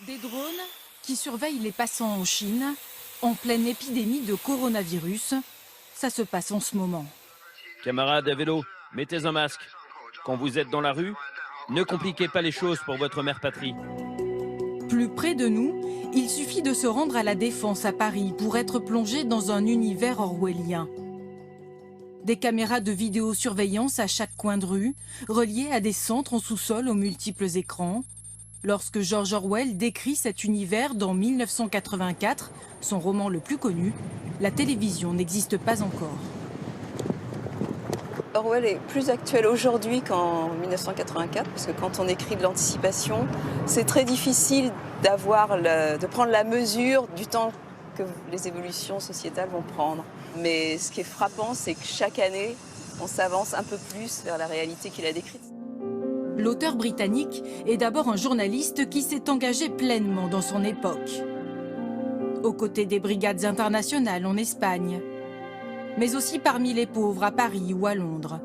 Des drones qui surveillent les passants en Chine, en pleine épidémie de coronavirus. Ça se passe en ce moment. Camarades à vélo, mettez un masque. Quand vous êtes dans la rue, ne compliquez pas les choses pour votre mère patrie. Plus près de nous, il suffit de se rendre à la Défense à Paris pour être plongé dans un univers orwellien. Des caméras de vidéosurveillance à chaque coin de rue, reliées à des centres en sous-sol aux multiples écrans. Lorsque George Orwell décrit cet univers dans 1984, son roman le plus connu, la télévision n'existe pas encore. Orwell est plus actuel aujourd'hui qu'en 1984, parce que quand on écrit de l'anticipation, c'est très difficile de prendre la mesure du temps que les évolutions sociétales vont prendre. Mais ce qui est frappant, c'est que chaque année, on s'avance un peu plus vers la réalité qu'il a décrite. L'auteur britannique est d'abord un journaliste qui s'est engagé pleinement dans son époque. Aux côtés des brigades internationales en Espagne, mais aussi parmi les pauvres à Paris ou à Londres.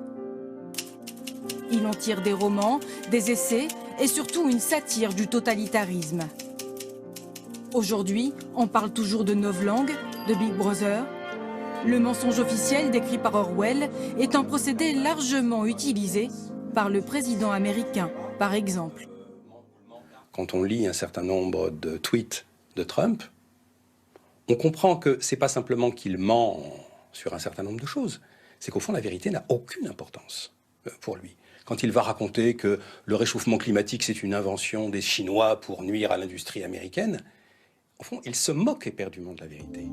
Il en tire des romans, des essais et surtout une satire du totalitarisme. Aujourd'hui, on parle toujours de novlangue, de Big Brother. Le mensonge officiel décrit par Orwell est un procédé largement utilisé par le président américain, par exemple. Quand on lit un certain nombre de tweets de Trump, on comprend que ce n'est pas simplement qu'il ment sur un certain nombre de choses, c'est qu'au fond, la vérité n'a aucune importance pour lui. Quand il va raconter que le réchauffement climatique, c'est une invention des Chinois pour nuire à l'industrie américaine, au fond, il se moque éperdument de la vérité.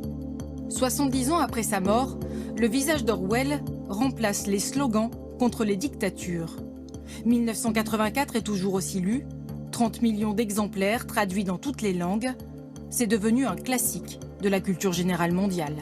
70 ans après sa mort, le visage d'Orwell remplace les slogans contre les dictatures. 1984 est toujours aussi lu, 30 millions d'exemplaires traduits dans toutes les langues. C'est devenu un classique de la culture générale mondiale.